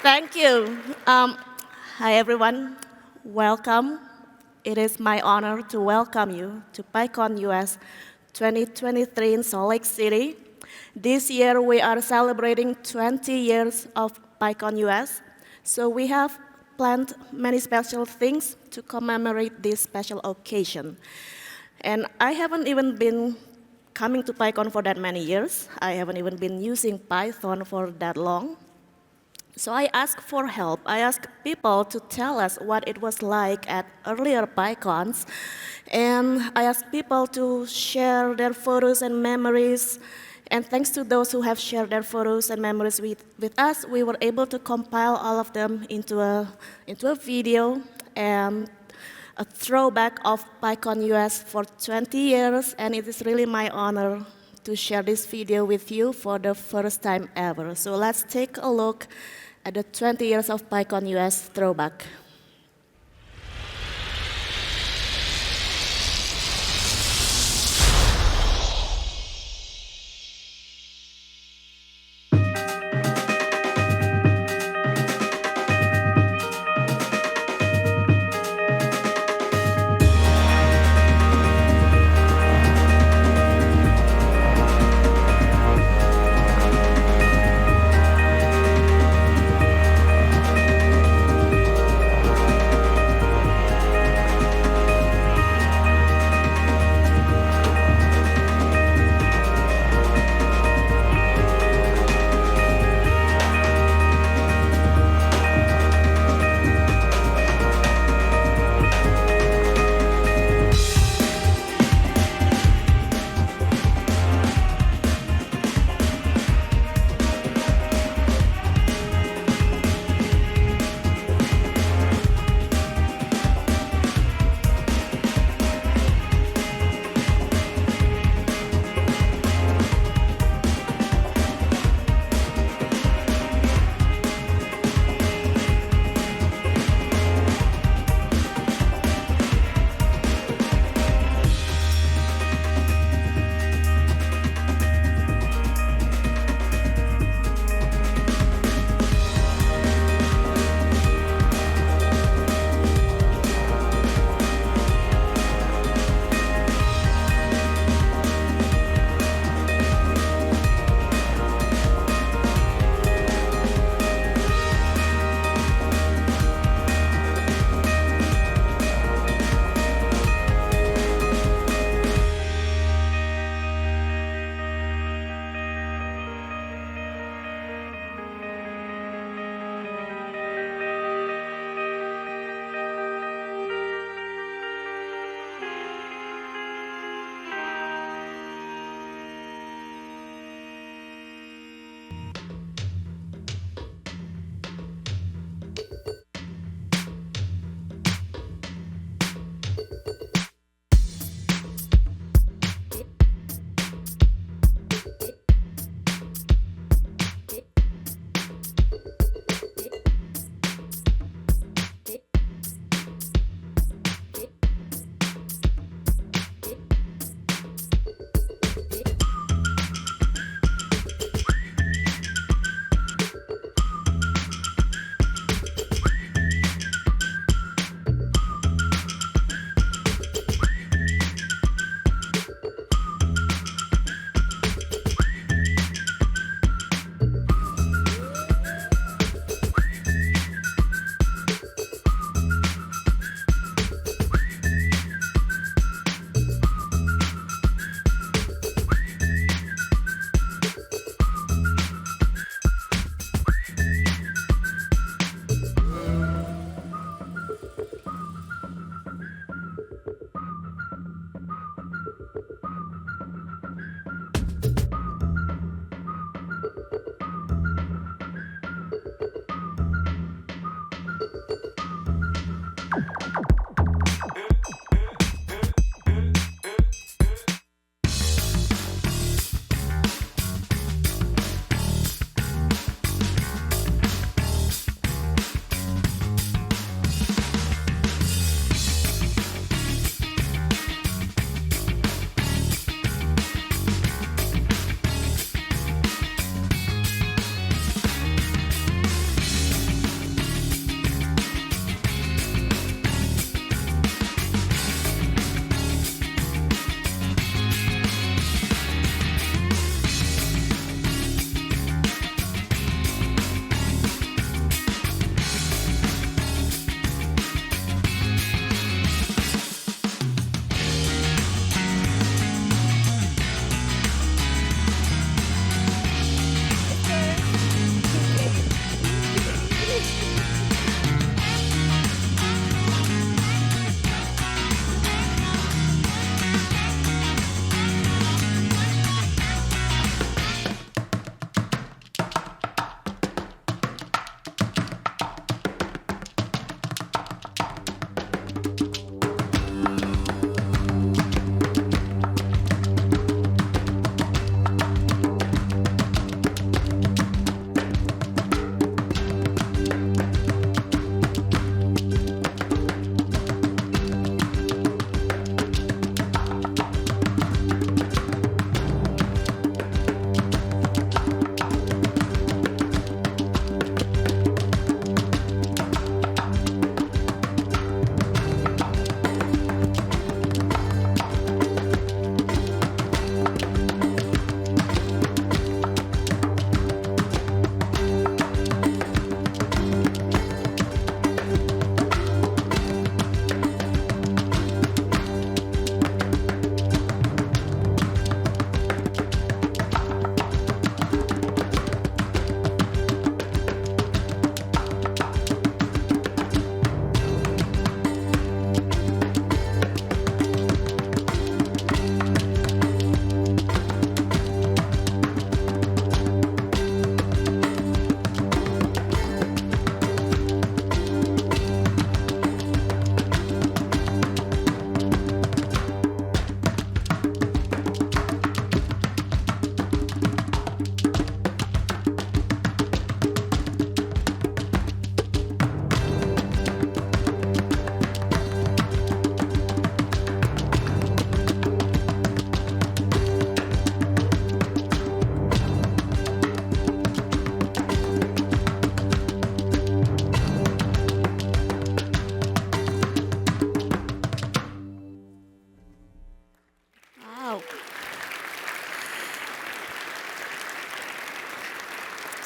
Thank you. Hi, everyone. Welcome. It is my honor to welcome you to PyCon US 2023 in Salt Lake City. This year, we are celebrating 20 years of PyCon US, so we have planned many special things to commemorate this special occasion. And I haven't even been coming to PyCon for that many years. I haven't even been using Python for that long. So I asked for help. I asked people to tell us what it was like at earlier PyCons. And I asked people to share their photos and memories. And thanks to those who have shared their photos and memories with us, we were able to compile all of them into a video and a throwback of PyCon US for 20 years. And it is really my honor to share this video with you for the first time ever. So let's take a look at the 20 years of PyCon US throwback.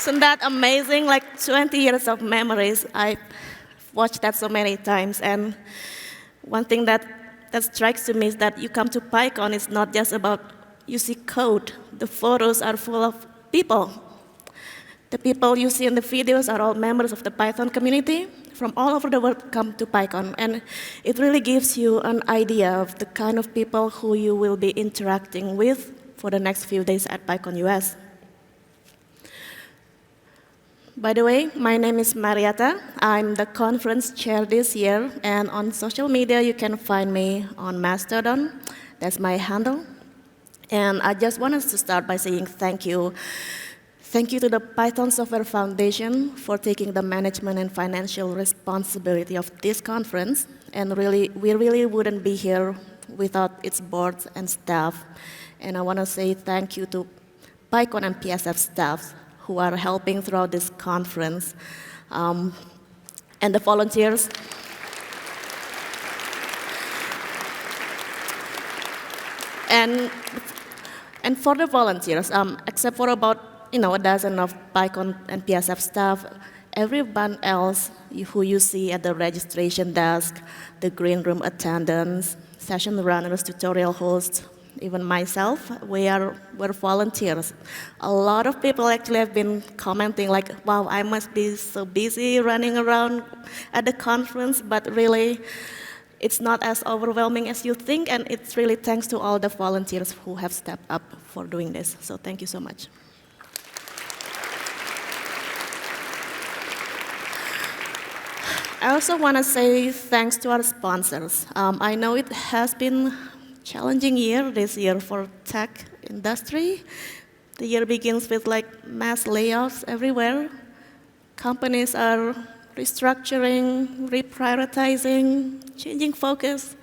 Isn't that amazing? Like 20 years of memories. I watched that so many times. And one thing that strikes to me is that you come to PyCon, it's not just about you see code. The photos are full of people. The people you see in the videos are all members of the Python community from all over the world come to PyCon. And it really gives you an idea of the kind of people who you will be interacting with for the next few days at PyCon US. By the way, my name is Mariatta. I'm the conference chair this year, and on social media you can find me on Mastodon. That's my handle. And I just wanted to start by saying thank you. Thank you to the Python Software Foundation for taking the management and financial responsibility of this conference. And we really wouldn't be here without its board and staff. And I want to say thank you to PyCon and PSF staff who are helping throughout this conference, and the volunteers. And for the volunteers, except for about a dozen of PyCon and PSF staff, everyone else who you see at the registration desk, the green room attendants, session runners, tutorial hosts, even myself, we're volunteers. A lot of people actually have been commenting like, wow, I must be so busy running around at the conference, but really, it's not as overwhelming as you think, and it's really thanks to all the volunteers who have stepped up for doing this. So thank you so much. I also want to say thanks to our sponsors. I know it has been challenging year this year for tech industry. The year begins with like mass layoffs everywhere. Companies are restructuring, reprioritizing, changing focus.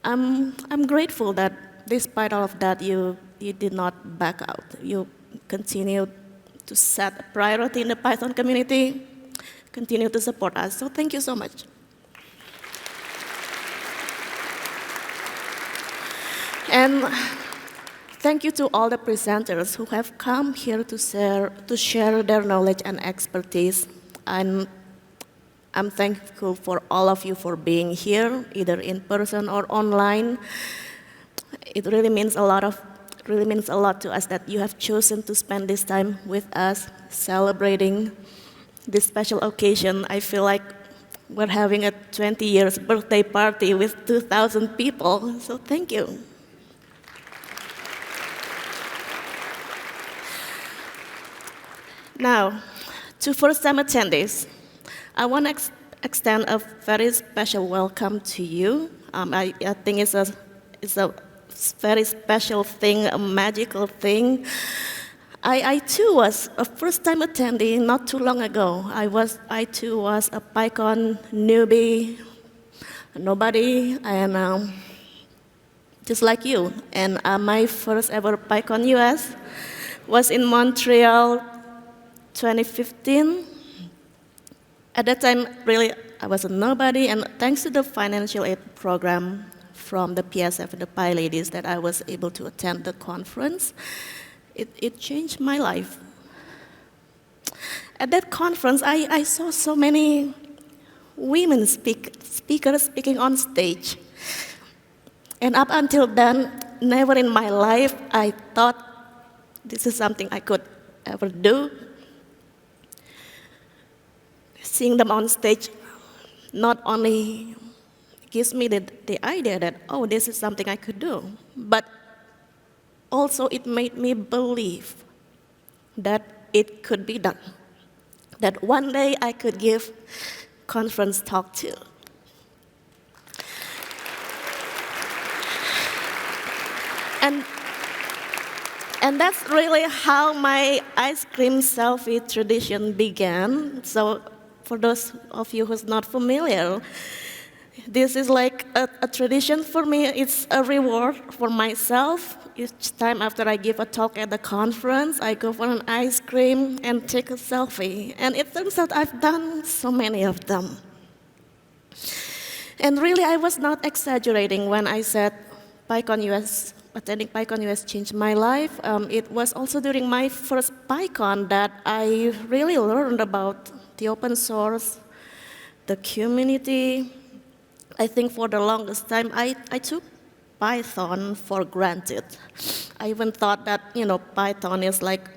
I'm grateful that despite all of that, you did not back out. You continued to set a priority in the Python community, continue to support us. So thank you so much. And thank you to all the presenters who have come here to share their knowledge and expertise. And I'm thankful for all of you for being here, either in person or online. It really means a lot to us that you have chosen to spend this time with us, celebrating this special occasion. I feel like we're having a 20 years birthday party with 2,000 people, so thank you. Now, to first-time attendees, I want to extend a very special welcome to you. I think it's a very special thing, a magical thing. I too was a first-time attendee not too long ago. I too was a PyCon newbie, nobody, and just like you. And my first ever PyCon US was in Montreal, 2015. At that time, really, I was a nobody, and thanks to the financial aid program from the PSF and the PyLadies that I was able to attend the conference. It changed my life. At that conference, I saw so many women speakers speaking on stage. And up until then, never in my life I thought this is something I could ever do. Seeing them on stage not only gives me the idea that, oh, this is something I could do, but also it made me believe that it could be done, that one day I could give conference talk too. And that's really how my ice cream selfie tradition began. So for those of you who's not familiar, this is like a tradition for me. It's a reward for myself. Each time after I give a talk at the conference, I go for an ice cream and take a selfie. And it turns out I've done so many of them. And really, I was not exaggerating when I said PyCon attending PyCon US changed my life. It was also during my first PyCon that I really learned about the open source, the community. I think for the longest time, I took Python for granted. I even thought that, Python is like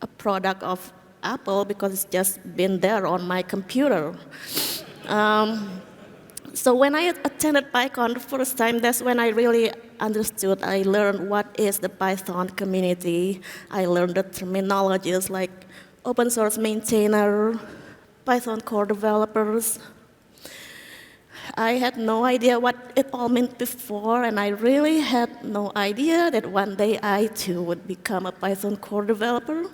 a product of Apple because it's just been there on my computer. So when I attended PyCon the first time, that's when I really understood. I learned what is the Python community. I learned the terminologies like open source maintainer, Python core developers. I had no idea what it all meant before, and I really had no idea that one day I too would become a Python core developer.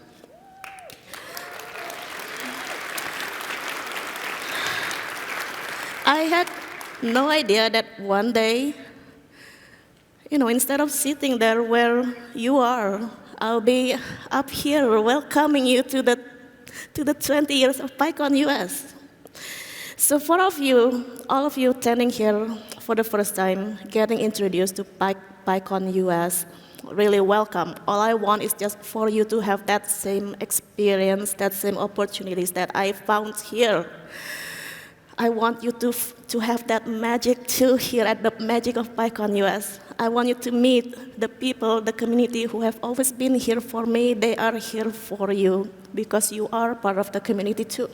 I had no idea that one day, instead of sitting there where you are, I'll be up here welcoming you to the 20 years of PyCon US. So for all of you attending here for the first time, getting introduced to PyCon US, really welcome. All I want is just for you to have that same experience, that same opportunities that I found here. I want you to have that magic too here at the magic of PyCon US. I want you to meet the people, the community who have always been here for me. They are here for you because you are part of the community too.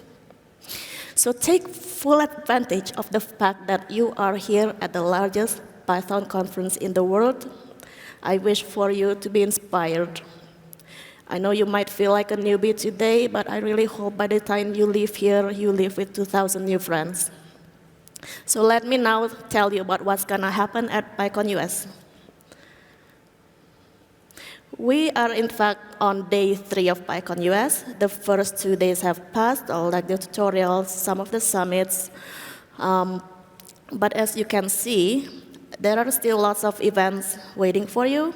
So take full advantage of the fact that you are here at the largest Python conference in the world. I wish for you to be inspired. I know you might feel like a newbie today, but I really hope by the time you leave here, you leave with 2,000 new friends. So let me now tell you about what's going to happen at PyCon US. We are, in fact, on day 3 of PyCon US. The first 2 days have passed, all like the tutorials, some of the summits. But as you can see, there are still lots of events waiting for you.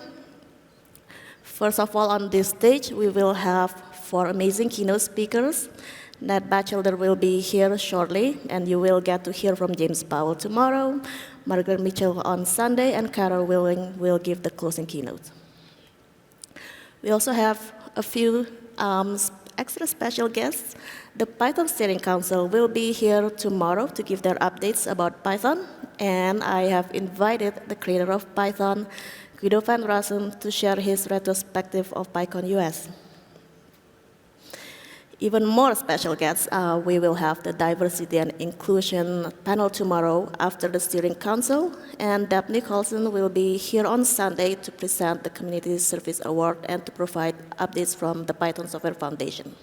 First of all, on this stage, we will have 4 amazing keynote speakers. Nat Batchelder will be here shortly, and you will get to hear from James Powell tomorrow, Margaret Mitchell on Sunday, and Carol Willing will give the closing keynote. We also have a few extra special guests. The Python Steering Council will be here tomorrow to give their updates about Python, and I have invited the creator of Python, Guido van Rossum, to share his retrospective of PyCon US. Even more special guests, we will have the Diversity and Inclusion panel tomorrow after the Steering Council, and Deb Nicholson will be here on Sunday to present the Community Service Award and to provide updates from the Python Software Foundation.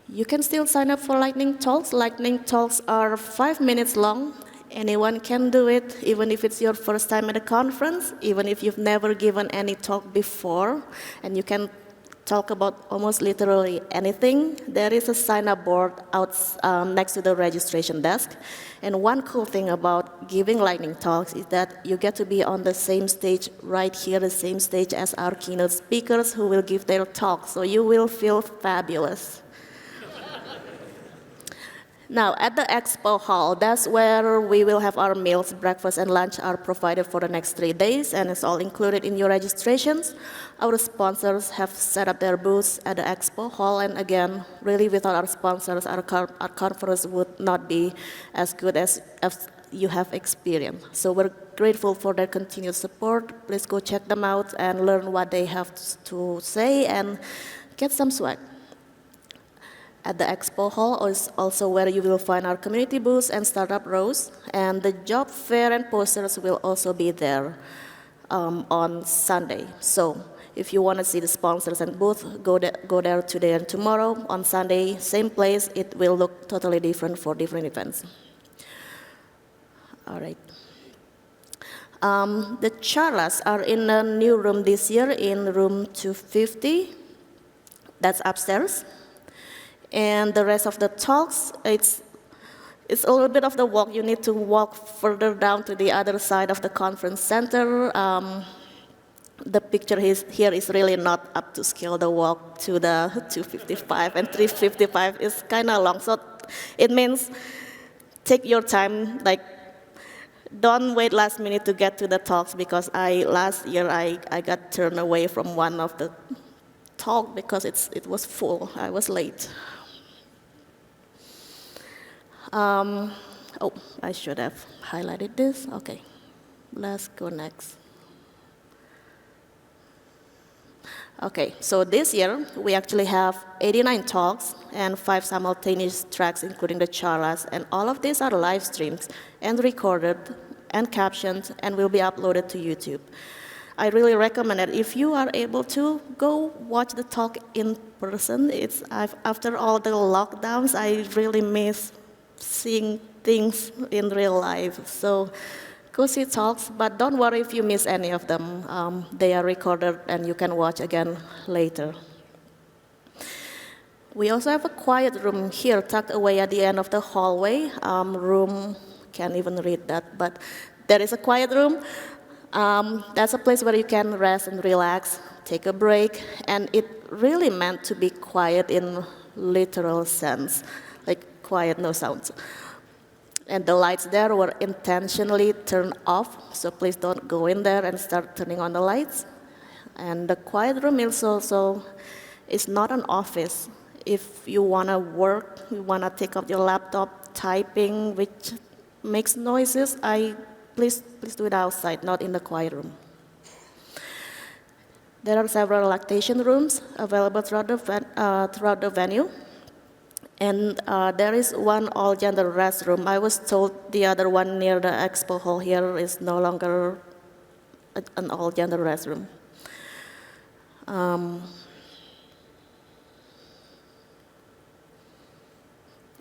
You can still sign up for lightning talks. Lightning talks are 5 minutes long. Anyone can do it, even if it's your first time at a conference, even if you've never given any talk before, and you can talk about almost literally anything. There is a sign-up board out next to the registration desk. And one cool thing about giving lightning talks is that you get to be on the same stage right here, the same stage as our keynote speakers who will give their talk. So you will feel fabulous. Now, at the Expo Hall, that's where we will have our meals. Breakfast and lunch are provided for the next 3 days, and it's all included in your registrations. Our sponsors have set up their booths at the Expo Hall, and again, really without our sponsors, our conference would not be as good as you have experienced. So we're grateful for their continued support. Please go check them out and learn what they have to say and get some swag. At the Expo Hall is also where you will find our community booths and startup rows, and the job fair and posters will also be there on Sunday. So if you want to see the sponsors and booth, go there today and tomorrow. On Sunday, same place. It will look totally different for different events. All right. The Charlas are in a new room this year in room 250. That's upstairs. And the rest of the talks, it's a little bit of the walk. You need to walk further down to the other side of the conference center. The picture here is really not up to scale. The walk to the 255 and 355 is kind of long. So it means take your time, like don't wait last minute to get to the talks, because last year I got turned away from one of the talk because it was full. I was late. Oh, I should have highlighted this. Okay, let's go next. Okay, so this year we actually have 89 talks and 5 simultaneous tracks, including the charlas, and all of these are live streams and recorded and captioned and will be uploaded to YouTube. I really recommend that if you are able to, go watch the talk in person. After all the lockdowns, I really miss seeing things in real life. So go see talks, but don't worry if you miss any of them. They are recorded and you can watch again later. We also have a quiet room here tucked away at the end of the hallway. Can't even read that, but there is a quiet room. That's a place where you can rest and relax, take a break, and it really meant to be quiet in literal sense, like quiet, no sounds. And the lights there were intentionally turned off, so please don't go in there and start turning on the lights. And the quiet room is also, it's not an office. If you want to work, you want to take off your laptop, typing, which makes noises, please do it outside, not in the quiet room. There are several lactation rooms available throughout the venue. And there is one all-gender restroom. I was told the other one near the expo hall here is no longer an all-gender restroom.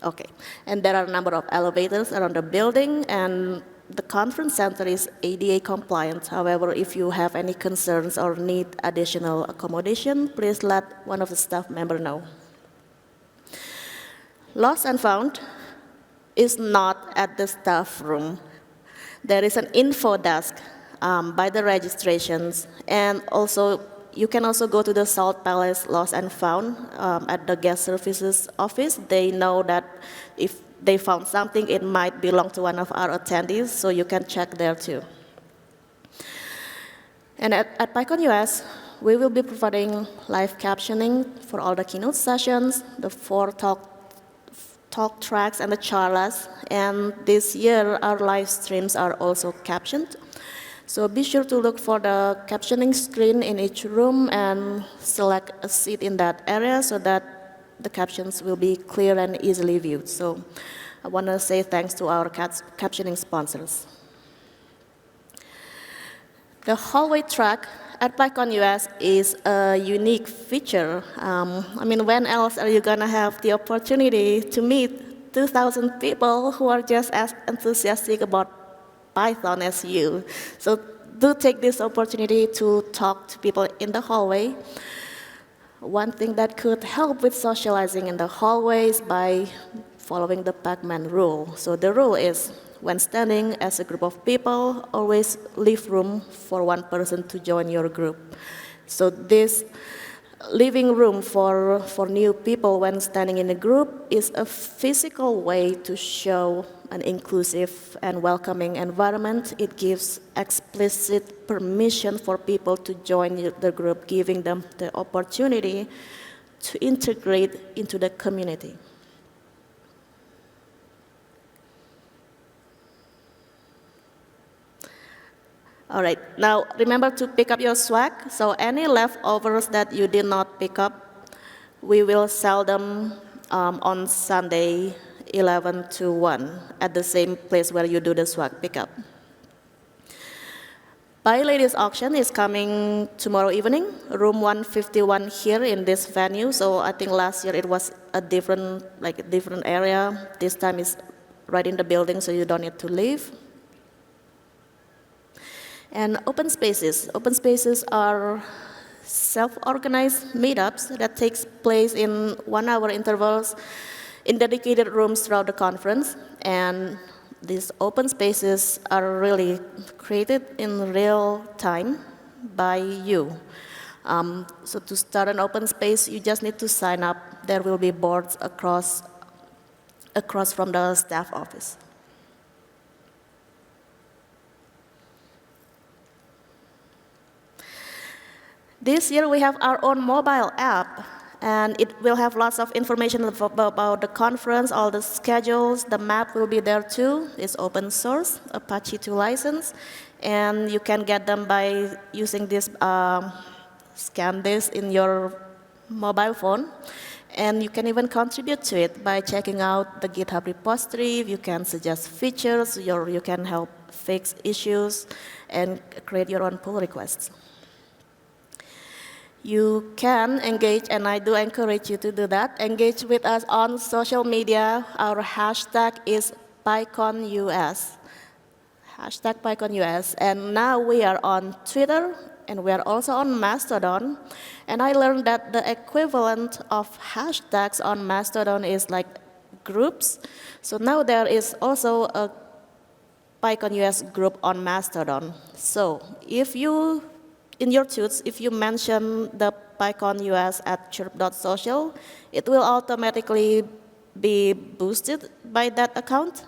Okay, and there are a number of elevators around the building, and the conference center is ADA compliant. However, if you have any concerns or need additional accommodation, please let one of the staff members know. Lost and found is not at the staff room. There is an info desk by the registrations, and also you can also go to the Salt Palace Lost and Found at the guest services office. They know that if they found something, it might belong to one of our attendees, so you can check there too. And at PyCon US, we will be providing live captioning for all the keynote sessions, the 4 talk tracks, and the charlas. And this year, our live streams are also captioned. So be sure to look for the captioning screen in each room and select a seat in that area so that the captions will be clear and easily viewed. So I want to say thanks to our captioning sponsors. The hallway track at PyCon US is a unique feature. When else are you going to have the opportunity to meet 2,000 people who are just as enthusiastic about Python as you? So do take this opportunity to talk to people in the hallway. One thing that could help with socializing in the hallway is by following the Pac-Man rule. So the rule is, when standing as a group of people, always leave room for one person to join your group. So this leaving room for new people when standing in a group is a physical way to show an inclusive and welcoming environment. It gives explicit permission for people to join the group, giving them the opportunity to integrate into the community. All right, now remember to pick up your swag. So any leftovers that you did not pick up, we will sell them on Sunday, 11 to 1, at the same place where you do the swag pickup. Buy Ladies Auction is coming tomorrow evening, room 151 here in this venue. So I think last year it was a different area. This time it's right in the building, so you don't need to leave. And open spaces. Open spaces are self-organized meetups that takes place in 1-hour intervals in dedicated rooms throughout the conference. And these open spaces are really created in real time by you. So to start an open space, you just need to sign up. There will be boards across from the staff office. This year we have our own mobile app, and it will have lots of information about the conference, all the schedules. The map will be there too. It's open source, Apache 2 license, and you can get them by using this, scan this in your mobile phone. And you can even contribute to it by checking out the GitHub repository. You can suggest features, you can help fix issues, and create your own pull requests. You can engage, and I do encourage you to do that. Engage with us on social media. Our hashtag is PyCon US. Hashtag PyCon US. And now we are on Twitter, and we are also on Mastodon. And I learned that the equivalent of hashtags on Mastodon is like groups. So now there is also a PyCon US group on Mastodon. So if you, in your tweets, if you mention the PyCon US at chirp.social, it will automatically be boosted by that account.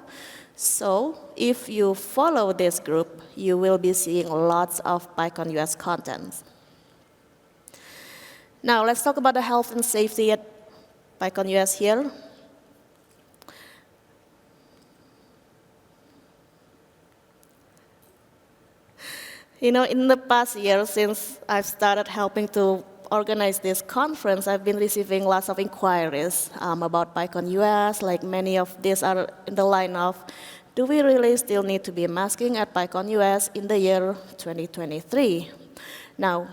So if you follow this group, you will be seeing lots of PyCon US content. Now let's talk about the health and safety at PyCon US here. You know, in the past year, since I've started helping to organize this conference, I've been receiving lots of inquiries about PyCon US. Like many of these are in the line of, do we really still need to be masking at PyCon US in the year 2023? Now,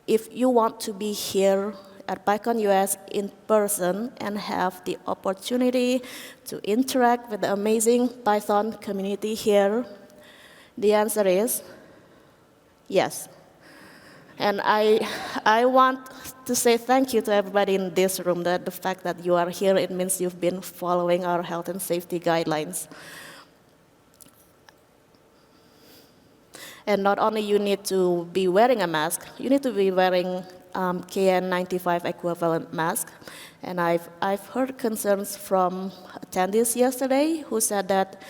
if you want to be here at PyCon US in person and have the opportunity to interact with the amazing Python community here, the answer is yes. And I want to say thank you to everybody in this room, that the fact that you are here, it means you've been following our health and safety guidelines. And not only you need to be wearing a mask, you need to be wearing KN95 equivalent mask. And I've heard concerns from attendees yesterday who said that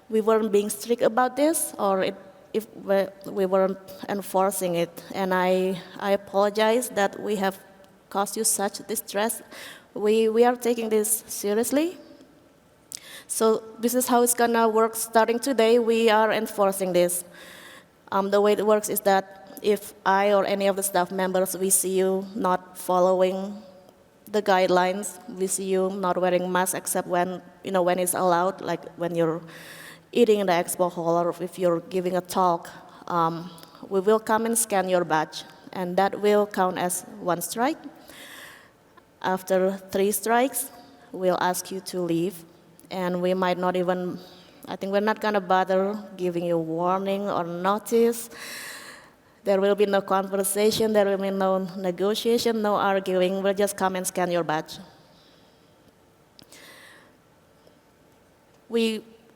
we weren't being strict about this, or if we weren't enforcing it. And I apologize that we have caused you such distress. We are taking this seriously. So this is how it's gonna work. Starting today, we are enforcing this. The way it works is that if I or any of the staff members, we see you not following the guidelines, we see you not wearing masks except when, when it's allowed, like when you're eating in the expo hall, or if you're giving a talk, we will come and scan your badge, and that will count as 1 strike. After 3 strikes, we'll ask you to leave, and we might not even, I think we're not gonna bother giving you warning or notice. There will be no conversation, there will be no negotiation, no arguing, we'll just come and scan your badge.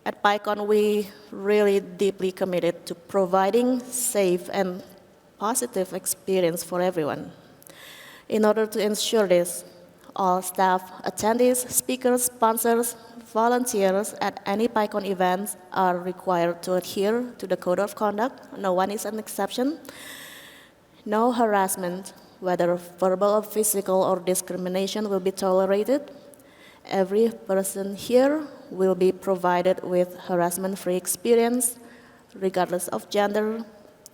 At PyCon, we really deeply committed to providing safe and positive experience for everyone. In order to ensure this, all staff, attendees, speakers, sponsors, volunteers at any PyCon events are required to adhere to the code of conduct. No one is an exception. No harassment, whether verbal or physical or discrimination, will be tolerated. Every person here will be provided with harassment-free experience, regardless of gender,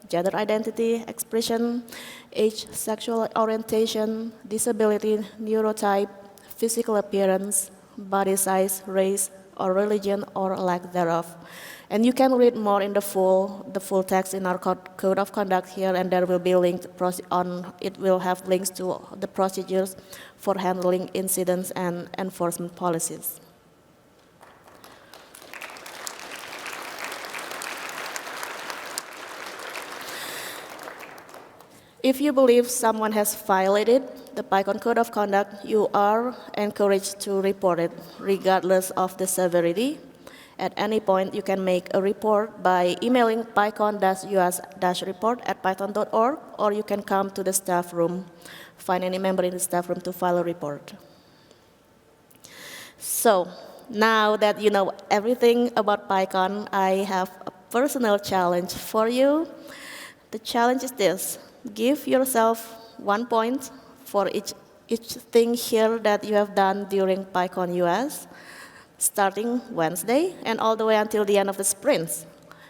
gender identity, expression, age, sexual orientation, disability, neurotype, physical appearance, body size, race, or religion, or lack thereof. And you can read more in the full text in our code of conduct here, and there will be linked it will have links to the procedures for handling incidents and enforcement policies. If you believe someone has violated the PyCon Code of Conduct, you are encouraged to report it, regardless of the severity. At any point, you can make a report by emailing pycon-us-report@python.org, or you can come to the staff room, find any member in the staff room to file a report. So now that you know everything about PyCon, I have a personal challenge for you. The challenge is this: give yourself 1 point for each thing here that you have done during PyCon US, starting Wednesday and all the way until the end of the sprints.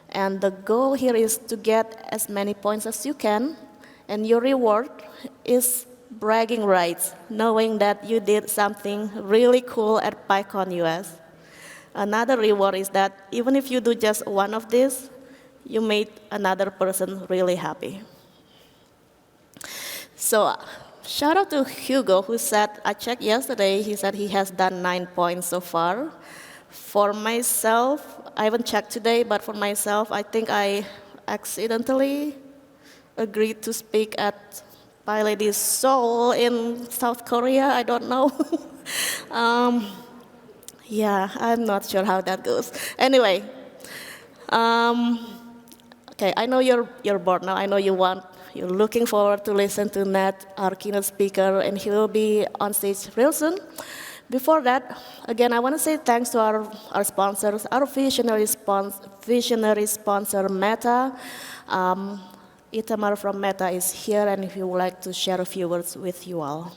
And the goal here is to get as many points as you can, and your reward is bragging rights, knowing that you did something really cool at PyCon US. Another reward is that even if you do just one of these, you made another person really happy. So shout out to Hugo, who said, I checked yesterday, he said he has done 9 points so far. For myself, I haven't checked today, but for myself, I think I accidentally agreed to speak at PyLady Seoul in South Korea, I don't know. Yeah, I'm not sure how that goes. Anyway, okay, I know you're bored now. I know you're looking forward to listen to Nat, our keynote speaker, and he will be on stage real soon. Before that, again, I want to say thanks to our sponsors, our visionary sponsor, Meta. Itamar from Meta is here, and he would like to share a few words with you all.